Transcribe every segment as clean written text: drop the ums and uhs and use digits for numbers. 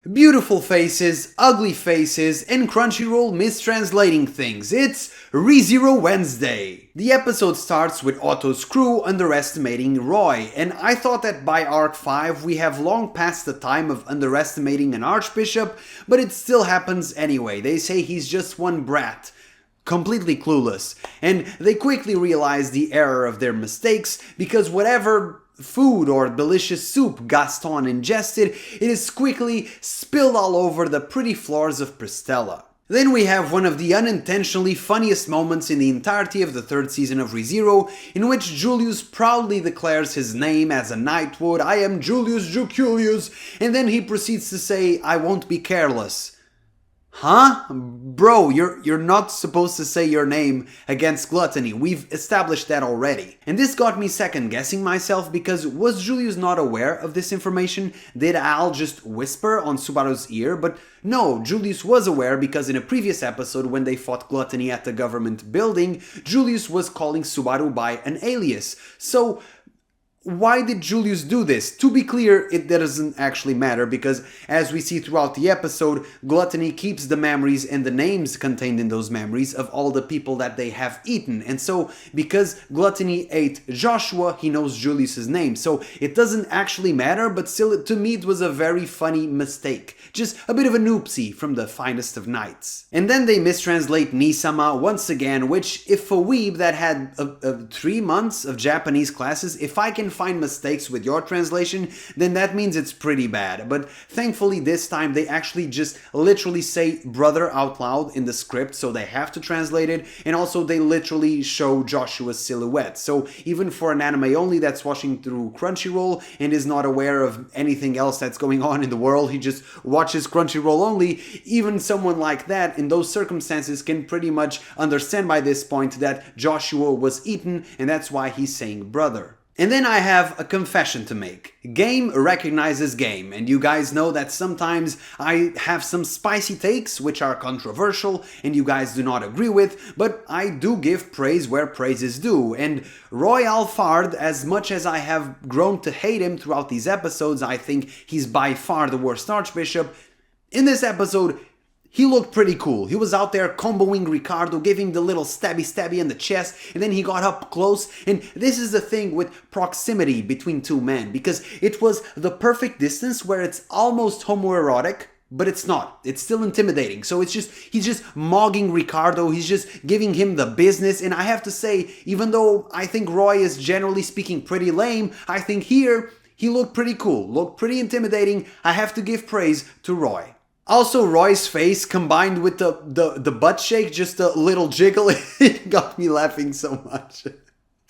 Beautiful faces, ugly faces, and Crunchyroll mistranslating things. It's Rezero Wednesday. The episode starts with Otto's crew underestimating Roy, and I thought that by Arc 5 we have long passed the time of underestimating an archbishop, but it still happens anyway. They say he's just one brat. Completely clueless. And they quickly realize the error of their mistakes because whatever food or delicious soup Gaston ingested, it is quickly spilled all over the pretty floors of Pristella. Then we have one of the unintentionally funniest moments in the entirety of the third season of ReZero, in which Julius proudly declares his name as a knight would, "I am Julius Julius," and then he proceeds to say, "I won't be careless." Huh? Bro, you're not supposed to say your name against gluttony. We've established that already. And this got me second guessing myself because was Julius not aware of this information? Did Al just whisper on Subaru's ear? But no, Julius was aware because in a previous episode when they fought gluttony at the government building, Julius was calling Subaru by an alias. So why did Julius do this? To be clear, it doesn't actually matter because as we see throughout the episode, gluttony keeps the memories and the names contained in those memories of all the people that they have eaten. And so, because gluttony ate Joshua, he knows Julius's name. So it doesn't actually matter, but still, to me, it was a very funny mistake. Just a bit of a noopsie from the finest of knights. And then they mistranslate Nisama once again, which if a weeb that had 3 months of Japanese classes, if I can find mistakes with your translation, then that means it's pretty bad. But thankfully this time they actually just literally say brother out loud in the script, so they have to translate it, and also they literally show Joshua's silhouette. So even for an anime only that's watching through Crunchyroll and is not aware of anything else that's going on in the world, he just watches Crunchyroll only, even someone like that in those circumstances can pretty much understand by this point that Joshua was eaten and that's why he's saying brother. And then I have a confession to make. Game recognizes game, and you guys know that sometimes I have some spicy takes which are controversial and you guys do not agree with, but I do give praise where praise is due. And Roy Alphard, as much as I have grown to hate him throughout these episodes, I think he's by far the worst archbishop. In this episode, he looked pretty cool. He was out there comboing Ricardo, giving the little stabby in the chest, and then he got up close. And this is the thing with proximity between two men, because it was the perfect distance where it's almost homoerotic, but it's not. It's still intimidating. So he's just mogging Ricardo. He's just giving him the business. And I have to say, even though I think Roy is generally speaking pretty lame, I think here he looked pretty cool, looked pretty intimidating. I have to give praise to Roy. Also, Roy's face combined with the butt shake, just a little jiggle, it got me laughing so much.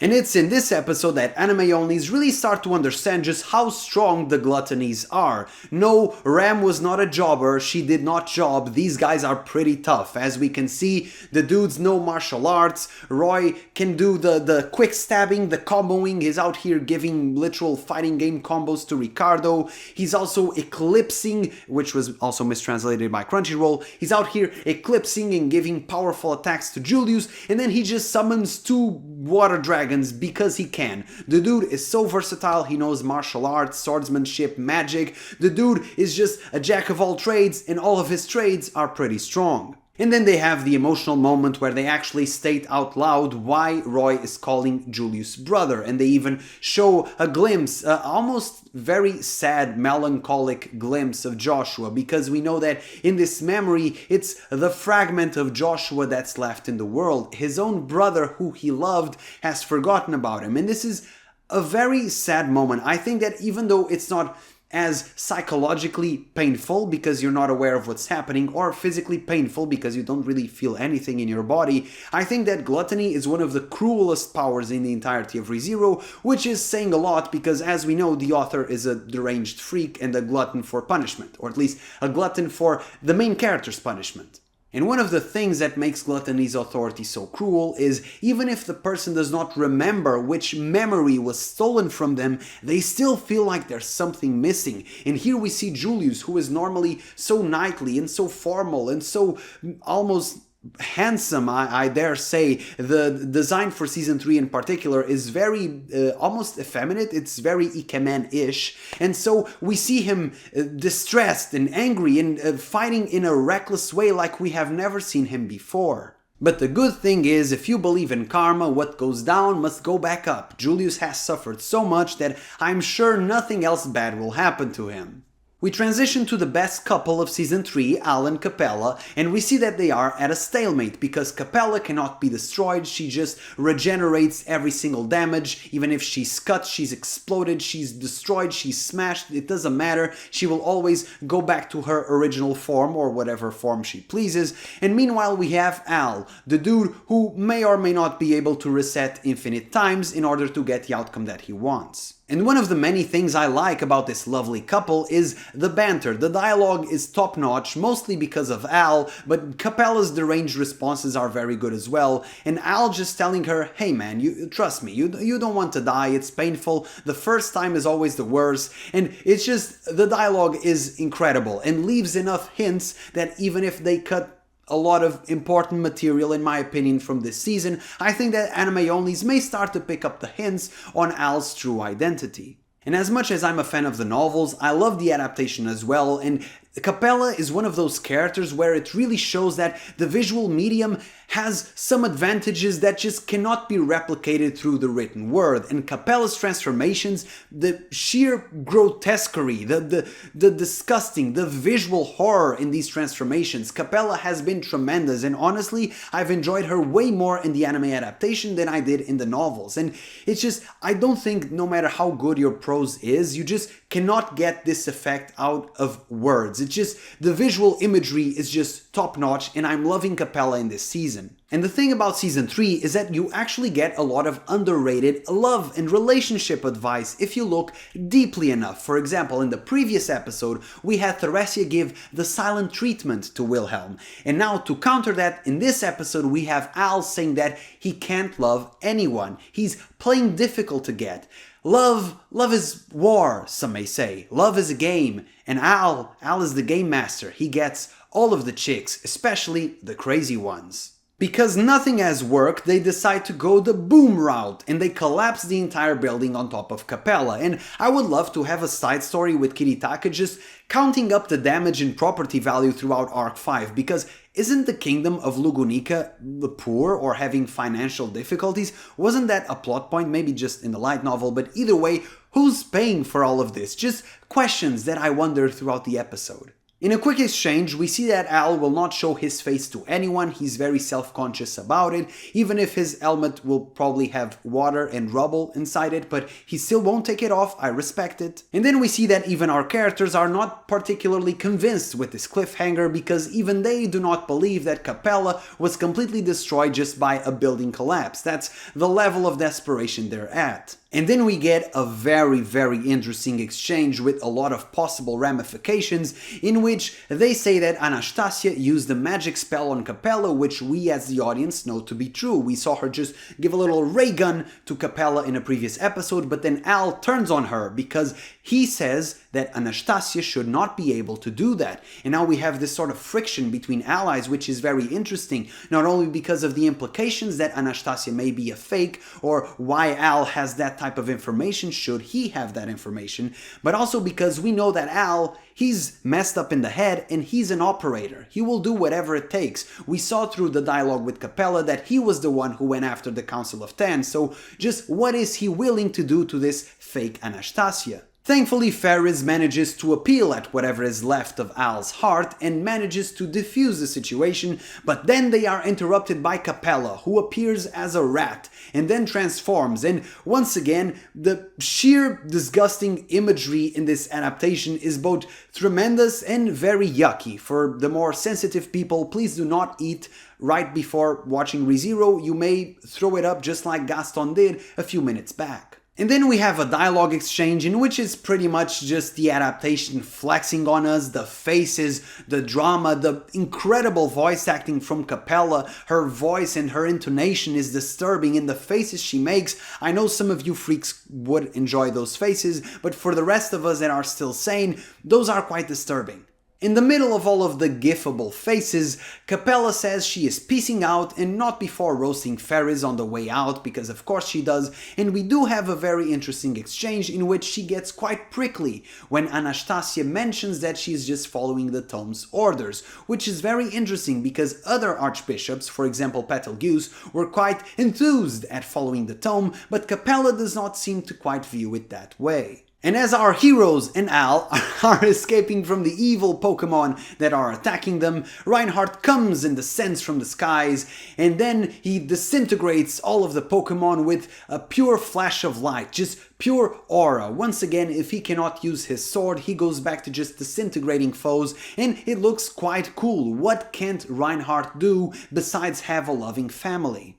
And it's in this episode that anime-onlys really start to understand just how strong the gluttonies are. No, Ram was not a jobber, she did not job, these guys are pretty tough. As we can see, the dudes know martial arts, Roy can do the quick stabbing, the comboing, he's out here giving literal fighting game combos to Ricardo. He's also eclipsing, which was also mistranslated by Crunchyroll, he's out here eclipsing and giving powerful attacks to Julius, and then he just summons 2 water dragons because he can. The dude is so versatile, he knows martial arts, swordsmanship, magic. The dude is just a jack of all trades and all of his trades are pretty strong. And then they have the emotional moment where they actually state out loud why Roy is calling Julius brother, and they even show a glimpse, almost very sad, melancholic glimpse of Joshua, because we know that in this memory, it's the fragment of Joshua that's left in the world. His own brother, who he loved, has forgotten about him, and this is a very sad moment. I think that even though it's not as psychologically painful because you're not aware of what's happening, or physically painful because you don't really feel anything in your body, I think that gluttony is one of the cruelest powers in the entirety of ReZero, which is saying a lot because, as we know, the author is a deranged freak and a glutton for punishment, or at least a glutton for the main character's punishment. And one of the things that makes gluttony's authority so cruel is even if the person does not remember which memory was stolen from them, they still feel like there's something missing. And here we see Julius, who is normally so knightly and so formal and so almost handsome, I dare say. The design for season 3 in particular is very almost effeminate. It's very Ikemen-ish, and so we see him distressed and angry and fighting in a reckless way like we have never seen him before. But the good thing is, if you believe in karma, what goes down must go back up. Julius has suffered so much that I'm sure nothing else bad will happen to him. We transition to the best couple of season 3, Al and Capella, and we see that they are at a stalemate because Capella cannot be destroyed. She just regenerates every single damage. Even if she's cut, she's exploded, she's destroyed, she's smashed, it doesn't matter. She will always go back to her original form or whatever form she pleases. And meanwhile we have Al, the dude who may or may not be able to reset infinite times in order to get the outcome that he wants. And one of the many things I like about this lovely couple is the banter. The dialogue is top-notch, mostly because of Al, but Capella's deranged responses are very good as well. And Al just telling her, hey man, trust me, you don't want to die, it's painful, the first time is always the worst. And it's just, the dialogue is incredible and leaves enough hints that even if they cut a lot of important material, in my opinion, from this season, I think that anime-onlys may start to pick up the hints on Al's true identity. And as much as I'm a fan of the novels, I love the adaptation as well, and Capella is one of those characters where it really shows that the visual medium has some advantages that just cannot be replicated through the written word. And Capella's transformations, the sheer grotesquerie, the disgusting, the visual horror in these transformations, Capella has been tremendous, and honestly, I've enjoyed her way more in the anime adaptation than I did in the novels. And it's just, I don't think no matter how good your prose is, you just cannot get this effect out of words. It's just, the visual imagery is just top-notch, and I'm loving Capella in this season. And the thing about season 3 is that you actually get a lot of underrated love and relationship advice if you look deeply enough. For example, in the previous episode, we had Theresia give the silent treatment to Wilhelm. And now to counter that, in this episode we have Al saying that he can't love anyone. He's playing difficult to get. Love is war, some may say. Love is a game. And Al is the game master. He gets all of the chicks, especially the crazy ones. Because nothing has worked, they decide to go the boom route, and they collapse the entire building on top of Capella. And I would love to have a side story with Kiritaka just counting up the damage and property value throughout Arc 5, because isn't the kingdom of Lugunica poor or having financial difficulties? Wasn't that a plot point, maybe just in the light novel, but either way, who's paying for all of this? Just questions that I wonder throughout the episode. In a quick exchange, we see that Al will not show his face to anyone. He's very self-conscious about it, even if his helmet will probably have water and rubble inside it, but he still won't take it off. I respect it. And then we see that even our characters are not particularly convinced with this cliffhanger, because even they do not believe that Capella was completely destroyed just by a building collapse. That's the level of desperation they're at. And then we get a very, very interesting exchange with a lot of possible ramifications, in which they say that Anastasia used a magic spell on Capella, which we as the audience know to be true. We saw her just give a little ray gun to Capella in a previous episode, but then Al turns on her because he says that Anastasia should not be able to do that. And now we have this sort of friction between allies, which is very interesting, not only because of the implications that Anastasia may be a fake, or why Al has that type of information should he have that information, but also because we know that Al, he's messed up in the head and he's an operator. He will do whatever it takes. We saw through the dialogue with Capella that he was the one who went after the Council of Ten, so just what is he willing to do to this fake Anastasia? Thankfully, Ferris manages to appeal at whatever is left of Al's heart and manages to defuse the situation, but then they are interrupted by Capella, who appears as a rat and then transforms, and once again, the sheer disgusting imagery in this adaptation is both tremendous and very yucky. For the more sensitive people, please do not eat right before watching Rezero. You may throw it up just like Gaston did a few minutes back. And then we have a dialogue exchange in which is pretty much just the adaptation flexing on us, the faces, the drama, the incredible voice acting from Capella. Her voice and her intonation is disturbing, and the faces she makes, I know some of you freaks would enjoy those faces, but for the rest of us that are still sane, those are quite disturbing. In the middle of all of the gifable faces, Capella says she is peacing out and not before roasting Ferris on the way out, because of course she does, and we do have a very interesting exchange in which she gets quite prickly when Anastasia mentions that she is just following the tome's orders, which is very interesting because other archbishops, for example Batenkaitos, were quite enthused at following the tome, but Capella does not seem to quite view it that way. And as our heroes and Al are escaping from the evil Pokemon that are attacking them, Reinhardt comes and descends from the skies, and then he disintegrates all of the Pokemon with a pure flash of light, just pure aura. Once again, if he cannot use his sword, he goes back to just disintegrating foes, and it looks quite cool. What can't Reinhardt do besides have a loving family?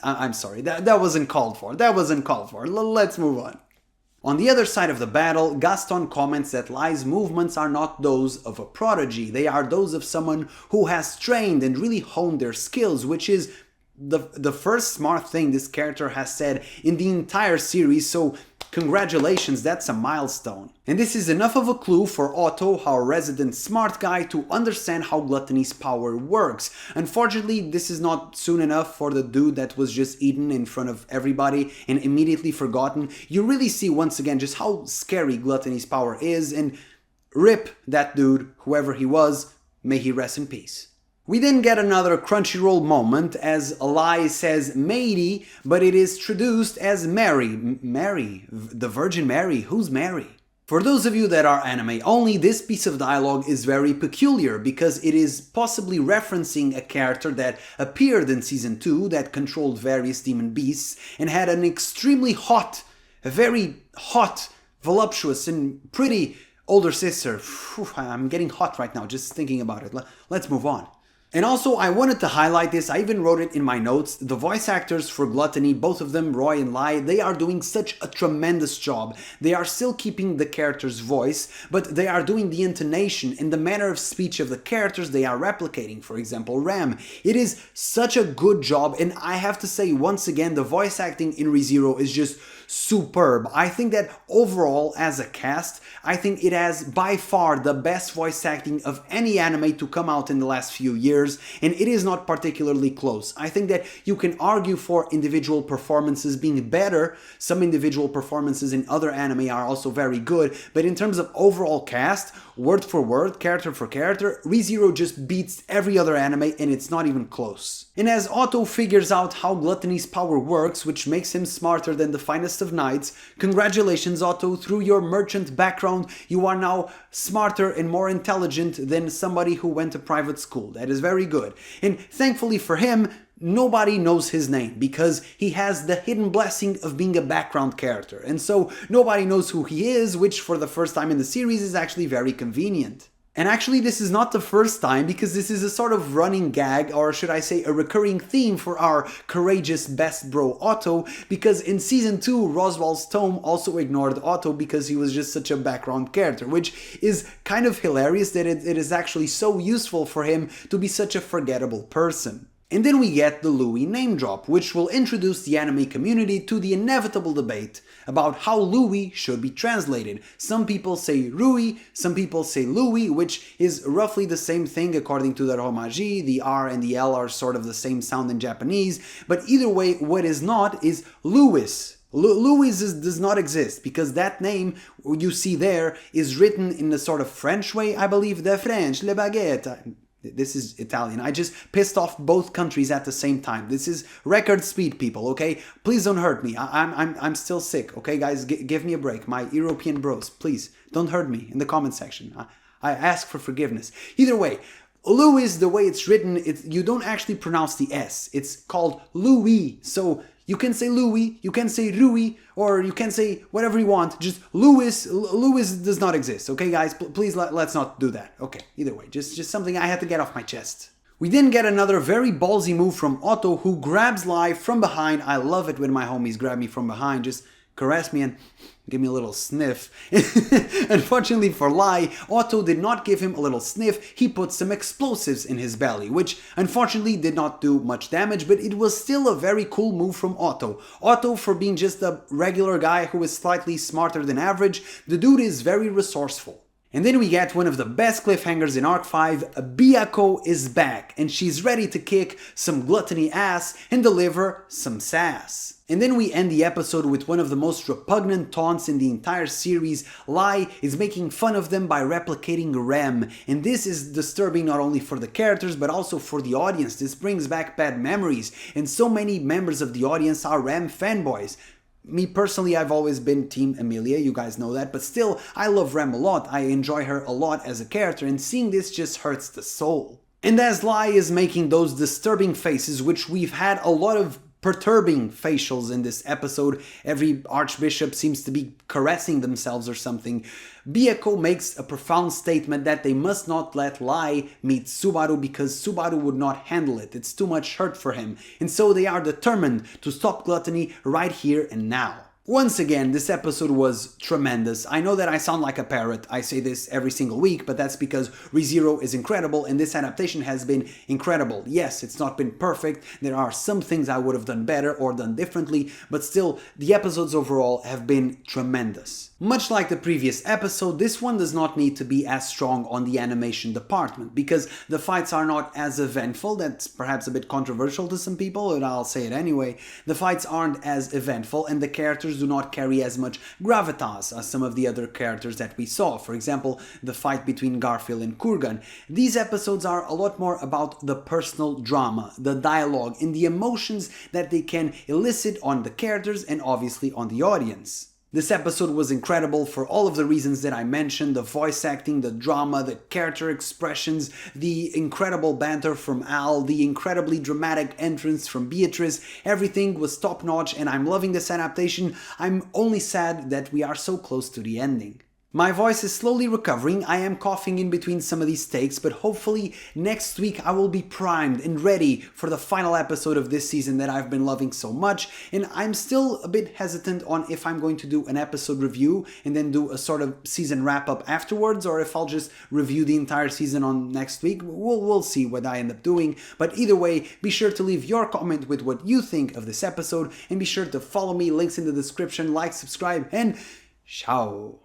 I'm sorry, that wasn't called for. Let's move on. On the other side of the battle, Gaston comments that Lai's movements are not those of a prodigy, they are those of someone who has trained and really honed their skills, which is the first smart thing this character has said in the entire series, so congratulations, that's a milestone. And this is enough of a clue for Otto, our resident smart guy, to understand how gluttony's power works. Unfortunately, this is not soon enough for the dude that was just eaten in front of everybody and immediately forgotten. You really see once again just how scary gluttony's power is, and rip that dude, whoever he was, may he rest in peace. We then get another Crunchyroll moment as Lai says Matey, but it is traduced as Mary. Mary? The Virgin Mary? Who's Mary? For those of you that are anime only, this piece of dialogue is very peculiar because it is possibly referencing a character that appeared in Season 2 that controlled various demon beasts and had an extremely hot, a very hot, voluptuous and pretty older sister. Whew, I'm getting hot right now just thinking about it. Let's move on. And also, I wanted to highlight this, I even wrote it in my notes, the voice actors for Gluttony, both of them, Roy and Lai, they are doing such a tremendous job. They are still keeping the character's voice, but they are doing the intonation and the manner of speech of the characters they are replicating, for example, Ram. It is such a good job, and I have to say, once again, the voice acting in Rezero is just superb. I think that overall, as a cast, I think it has by far the best voice acting of any anime to come out in the last few years, and it is not particularly close. I think that you can argue for individual performances being better. Some individual performances in other anime are also very good, but in terms of overall cast, word for word, character for character, Rezero just beats every other anime, and it's not even close. And as Otto figures out how Gluttony's power works, which makes him smarter than the finest of knights, congratulations Otto, through your merchant background, you are now smarter and more intelligent than somebody who went to private school. That is very good. And thankfully for him, nobody knows his name because he has the hidden blessing of being a background character. And so nobody knows who he is, which for the first time in the series is actually very convenient. And actually this is not the first time because this is a sort of running gag, or should I say a recurring theme for our courageous best bro Otto, because in Season 2 Roswell's tome also ignored Otto because he was just such a background character, which is kind of hilarious that it is actually so useful for him to be such a forgettable person. And then we get the Louis name drop, which will introduce the anime community to the inevitable debate about how Louis should be translated. Some people say Rui, some people say Louis, which is roughly the same thing according to the Romaji. The R and the L are sort of the same sound in Japanese, but either way, what is not is Louis. Louis does not exist because that name you see there is written in the sort of French way, I believe, the French, le baguette. This is Italian. I just pissed off both countries at the same time. This is record speed, people, okay? Please don't hurt me. I'm still sick, okay, guys? Give me a break. My European bros, please, don't hurt me in the comment section. I ask for forgiveness. Either way, Louis, the way it's written, you don't actually pronounce the S. It's called Louis. So you can say Louis, you can say Rui, or you can say whatever you want. Just Louis. Louis does not exist. Okay, guys? Please let's not do that. Okay, either way, just something I had to get off my chest. We then get another very ballsy move from Otto, who grabs Lai from behind. I love it when my homies grab me from behind. Just caress me and give me a little sniff. Unfortunately for Lai, Otto did not give him a little sniff, he put some explosives in his belly, which unfortunately did not do much damage, but it was still a very cool move from Otto. Otto, for being just a regular guy who is slightly smarter than average, the dude is very resourceful. And then we get one of the best cliffhangers in Arc 5, Byakuo is back, and she's ready to kick some gluttony ass and deliver some sass. And then we end the episode with one of the most repugnant taunts in the entire series. Lai is making fun of them by replicating Rem, and this is disturbing not only for the characters but also for the audience. This brings back bad memories, and so many members of the audience are Rem fanboys. Me personally, I've always been Team Emilia, you guys know that, but still, I love Rem a lot, I enjoy her a lot as a character, and seeing this just hurts the soul. And as Lai is making those disturbing faces, which we've had a lot of perturbing facials in this episode, every archbishop seems to be caressing themselves or something, Byakuo makes a profound statement that they must not let Lai meet Subaru because Subaru would not handle it, it's too much hurt for him, and so they are determined to stop gluttony right here and now. Once again, this episode was tremendous. I know that I sound like a parrot, I say this every single week, but that's because Rezero is incredible and this adaptation has been incredible. Yes, it's not been perfect, there are some things I would have done better or done differently, but still, the episodes overall have been tremendous. Much like the previous episode, this one does not need to be as strong on the animation department, because the fights are not as eventful. That's perhaps a bit controversial to some people, but I'll say it anyway. The fights aren't as eventful, and the characters do not carry as much gravitas as some of the other characters that we saw. For example, the fight between Garfield and Kurgan. These episodes are a lot more about the personal drama, the dialogue, and the emotions that they can elicit on the characters and obviously on the audience. This episode was incredible for all of the reasons that I mentioned, the voice acting, the drama, the character expressions, the incredible banter from Al, the incredibly dramatic entrance from Beatrice. Everything was top notch and I'm loving this adaptation. I'm only sad that we are so close to the ending. My voice is slowly recovering, I am coughing in between some of these takes, but hopefully next week I will be primed and ready for the final episode of this season that I've been loving so much, and I'm still a bit hesitant on if I'm going to do an episode review and then do a sort of season wrap-up afterwards, or if I'll just review the entire season on next week. We'll see what I end up doing, but either way, be sure to leave your comment with what you think of this episode, and be sure to follow me, links in the description, like, subscribe, and ciao!